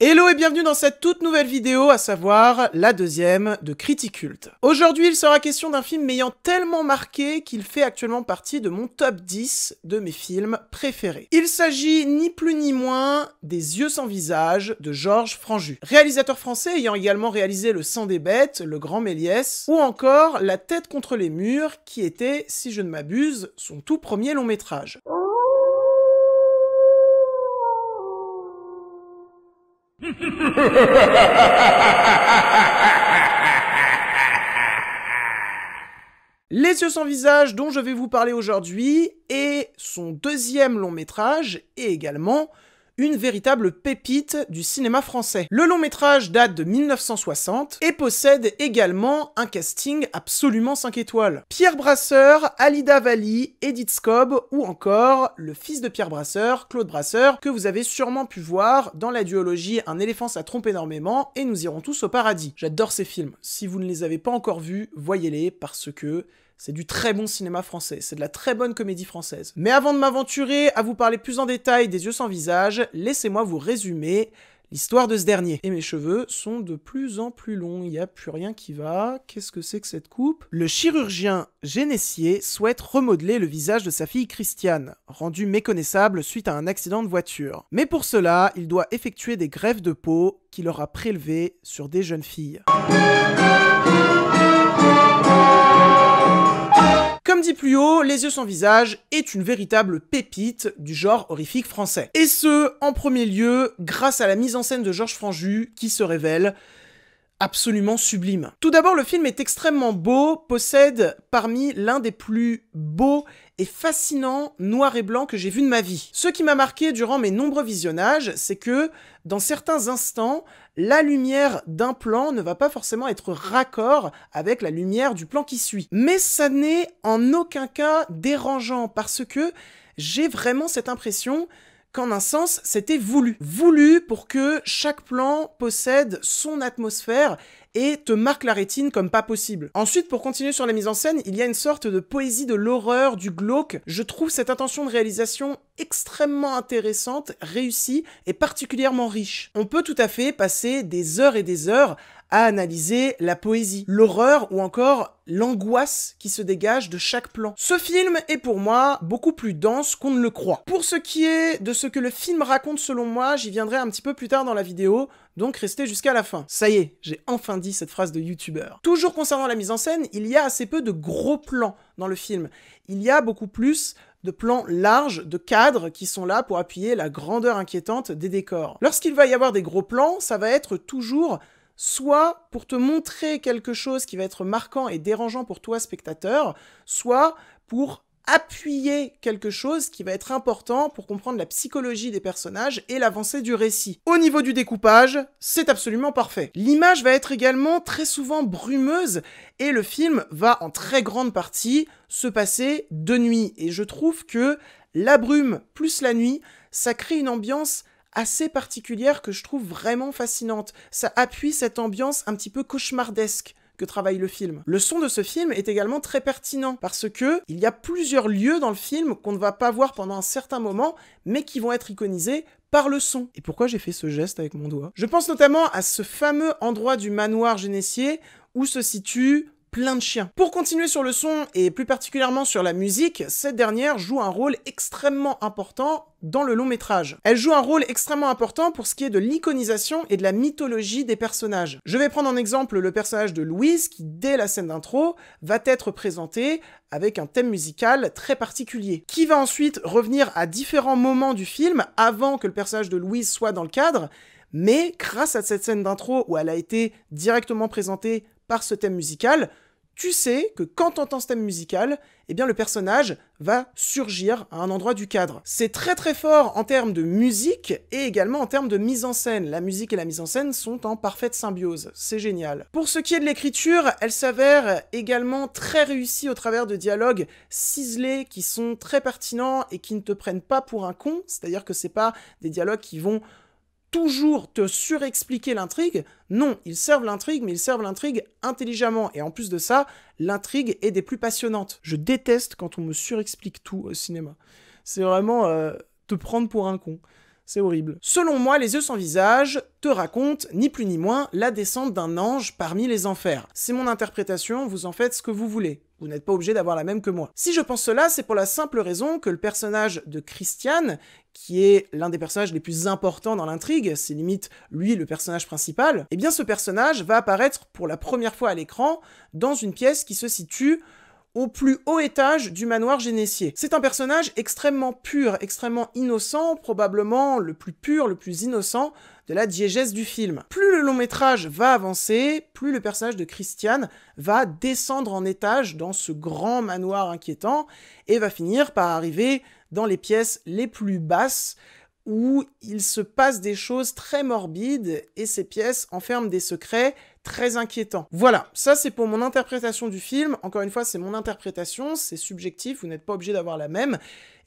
Hello et bienvenue dans cette toute nouvelle vidéo, à savoir la deuxième de Criticult. Aujourd'hui, il sera question d'un film m'ayant tellement marqué qu'il fait actuellement partie de mon top 10 de mes films préférés. Il s'agit ni plus ni moins des Yeux sans visage de Georges Franju, réalisateur français ayant également réalisé Le sang des bêtes, Le Grand Méliès, ou encore La tête contre les murs, qui était, si je ne m'abuse, son tout premier long métrage. Les Yeux sans visage dont je vais vous parler aujourd'hui est son deuxième long métrage et également une véritable pépite du cinéma français. Le long métrage date de 1960 et possède également un casting absolument 5 étoiles. Pierre Brasseur, Alida Valli, Edith Scob ou encore le fils de Pierre Brasseur, Claude Brasseur, que vous avez sûrement pu voir dans la duologie Un éléphant ça trompe énormément et Nous irons tous au paradis. J'adore ces films. Si vous ne les avez pas encore vus, voyez-les parce que c'est du très bon cinéma français, c'est de la très bonne comédie française. Mais avant de m'aventurer à vous parler plus en détail des Yeux sans visage, laissez-moi vous résumer l'histoire de ce dernier. Et mes cheveux sont de plus en plus longs, il n'y a plus rien qui va. Qu'est-ce que c'est que cette coupe? Le chirurgien Génessier souhaite remodeler le visage de sa fille Christiane, rendue méconnaissable suite à un accident de voiture. Mais pour cela, il doit effectuer des greffes de peau qu'il aura prélevées sur des jeunes filles. Comme dit plus haut, Les Yeux sans visage est une véritable pépite du genre horrifique français. Et ce, en premier lieu, grâce à la mise en scène de Georges Franju, qui se révèle absolument sublime. Tout d'abord, le film est extrêmement beau, possède parmi l'un des plus beaux et fascinants noir et blanc que j'ai vu de ma vie. Ce qui m'a marqué durant mes nombreux visionnages, c'est que, dans certains instants, la lumière d'un plan ne va pas forcément être raccord avec la lumière du plan qui suit. Mais ça n'est en aucun cas dérangeant, parce que j'ai vraiment cette impression qu'en un sens, c'était voulu. Voulu pour que chaque plan possède son atmosphère et te marque la rétine comme pas possible. Ensuite, pour continuer sur la mise en scène, il y a une sorte de poésie de l'horreur, du glauque. Je trouve cette intention de réalisation extrêmement intéressante, réussie et particulièrement riche. On peut tout à fait passer des heures et des heures à analyser la poésie, l'horreur ou encore l'angoisse qui se dégage de chaque plan. Ce film est pour moi beaucoup plus dense qu'on ne le croit. Pour ce qui est de ce que le film raconte selon moi, j'y viendrai un petit peu plus tard dans la vidéo, donc restez jusqu'à la fin. Ça y est, j'ai enfin dit cette phrase de youtubeur. Toujours concernant la mise en scène, il y a assez peu de gros plans dans le film. Il y a beaucoup plus de plans larges, de cadres qui sont là pour appuyer la grandeur inquiétante des décors. Lorsqu'il va y avoir des gros plans, ça va être toujours soit pour te montrer quelque chose qui va être marquant et dérangeant pour toi, spectateur, soit pour appuyer quelque chose qui va être important pour comprendre la psychologie des personnages et l'avancée du récit. Au niveau du découpage, c'est absolument parfait. L'image va être également très souvent brumeuse et le film va en très grande partie se passer de nuit. Et je trouve que la brume plus la nuit, ça crée une ambiance assez particulière que je trouve vraiment fascinante. Ça appuie cette ambiance un petit peu cauchemardesque que travaille le film. Le son de ce film est également très pertinent parce que il y a plusieurs lieux dans le film qu'on ne va pas voir pendant un certain moment, mais qui vont être iconisés par le son. Et pourquoi j'ai fait ce geste avec mon doigt? Je pense notamment à ce fameux endroit du manoir Génessier où se situe plein de chiens. Pour continuer sur le son, et plus particulièrement sur la musique, cette dernière joue un rôle extrêmement important dans le long métrage. Elle joue un rôle extrêmement important pour ce qui est de l'iconisation et de la mythologie des personnages. Je vais prendre en exemple le personnage de Louise qui, dès la scène d'intro, va être présenté avec un thème musical très particulier, qui va ensuite revenir à différents moments du film avant que le personnage de Louise soit dans le cadre, mais grâce à cette scène d'intro où elle a été directement présentée par ce thème musical, tu sais que quand tu entends ce thème musical, eh bien le personnage va surgir à un endroit du cadre. C'est très très fort en termes de musique et également en termes de mise en scène. La musique et la mise en scène sont en parfaite symbiose. C'est génial. Pour ce qui est de l'écriture, elle s'avère également très réussie au travers de dialogues ciselés qui sont très pertinents et qui ne te prennent pas pour un con. C'est-à-dire que c'est pas des dialogues qui vont toujours te surexpliquer l'intrigue. Non, ils servent l'intrigue, mais ils servent l'intrigue intelligemment. Et en plus de ça, l'intrigue est des plus passionnantes. Je déteste quand on me surexplique tout au cinéma. C'est vraiment te prendre pour un con. C'est horrible. Selon moi, Les yeux sans visage te raconte, ni plus ni moins, la descente d'un ange parmi les enfers. C'est mon interprétation, vous en faites ce que vous voulez. Vous n'êtes pas obligé d'avoir la même que moi. Si je pense cela, c'est pour la simple raison que le personnage de Christian, qui est l'un des personnages les plus importants dans l'intrigue, c'est limite lui le personnage principal, eh bien ce personnage va apparaître pour la première fois à l'écran dans une pièce qui se situe au plus haut étage du manoir génésier. C'est un personnage extrêmement pur, extrêmement innocent, probablement le plus pur, le plus innocent de la diégèse du film. Plus le long métrage va avancer, plus le personnage de Christian va descendre en étage dans ce grand manoir inquiétant et va finir par arriver dans les pièces les plus basses où il se passe des choses très morbides et ces pièces enferment des secrets très inquiétants. Voilà, ça c'est pour mon interprétation du film. Encore une fois, c'est mon interprétation, c'est subjectif, vous n'êtes pas obligé d'avoir la même.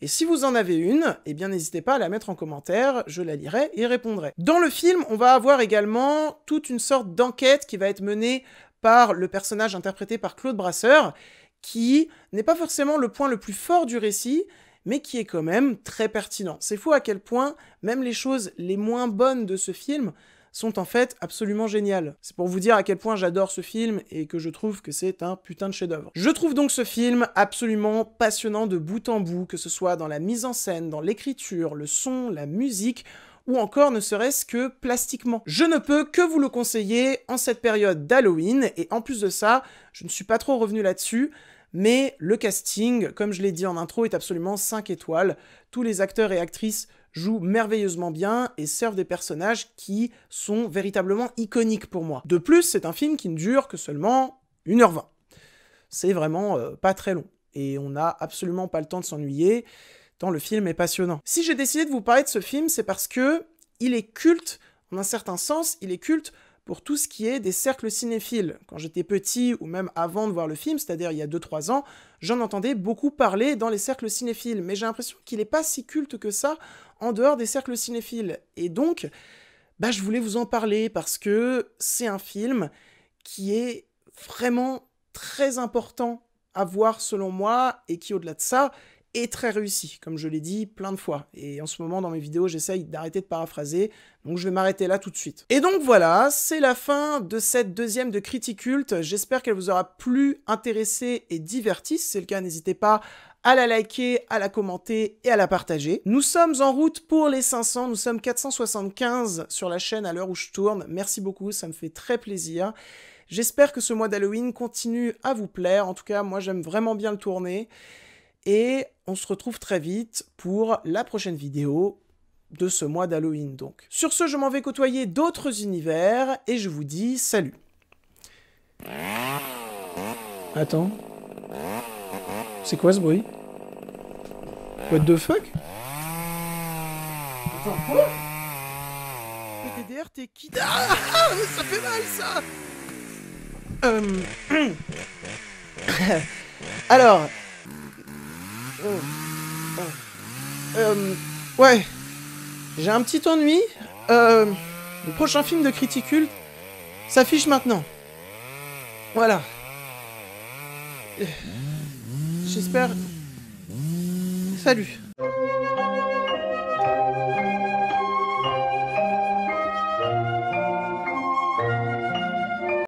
Et si vous en avez une, eh bien n'hésitez pas à la mettre en commentaire, je la lirai et répondrai. Dans le film, on va avoir également toute une sorte d'enquête qui va être menée par le personnage interprété par Claude Brasseur, qui n'est pas forcément le point le plus fort du récit, mais qui est quand même très pertinent. C'est fou à quel point même les choses les moins bonnes de ce film sont en fait absolument géniales. C'est pour vous dire à quel point j'adore ce film et que je trouve que c'est un putain de chef-d'œuvre. Je trouve donc ce film absolument passionnant de bout en bout, que ce soit dans la mise en scène, dans l'écriture, le son, la musique, ou encore ne serait-ce que plastiquement. Je ne peux que vous le conseiller en cette période d'Halloween, et en plus de ça, je ne suis pas trop revenu là-dessus, mais le casting, comme je l'ai dit en intro, est absolument 5 étoiles. Tous les acteurs et actrices jouent merveilleusement bien et servent des personnages qui sont véritablement iconiques pour moi. De plus, c'est un film qui ne dure que seulement 1h20. C'est vraiment pas très long. Et on n'a absolument pas le temps de s'ennuyer, tant le film est passionnant. Si j'ai décidé de vous parler de ce film, c'est parce que il est culte, en un certain sens, il est culte pour tout ce qui est des cercles cinéphiles. Quand j'étais petit, ou même avant de voir le film, c'est-à-dire il y a 2-3 ans, j'en entendais beaucoup parler dans les cercles cinéphiles, mais j'ai l'impression qu'il n'est pas si culte que ça en dehors des cercles cinéphiles. Et donc, je voulais vous en parler, parce que c'est un film qui est vraiment très important à voir selon moi, et qui au-delà de ça, est très réussi, comme je l'ai dit plein de fois. Et en ce moment, dans mes vidéos, j'essaye d'arrêter de paraphraser, donc je vais m'arrêter là tout de suite. Et donc voilà, c'est la fin de cette deuxième de Criticulte. J'espère qu'elle vous aura plu, intéressé et diverti. Si c'est le cas, n'hésitez pas à la liker, à la commenter et à la partager. Nous sommes en route pour les 500, nous sommes 475 sur la chaîne à l'heure où je tourne. Merci beaucoup, ça me fait très plaisir. J'espère que ce mois d'Halloween continue à vous plaire. En tout cas, moi j'aime vraiment bien le tourner. Et on se retrouve très vite pour la prochaine vidéo de ce mois d'Halloween donc. Sur ce, je m'en vais côtoyer d'autres univers et je vous dis salut. Attends. C'est quoi ce bruit? What the fuck? Attends, quoi? PDDR, t'es qui? Ah, ça fait mal ça. Alors... ouais, j'ai un petit ennui. Le prochain film de Criticulte s'affiche maintenant. Voilà. J'espère... Salut.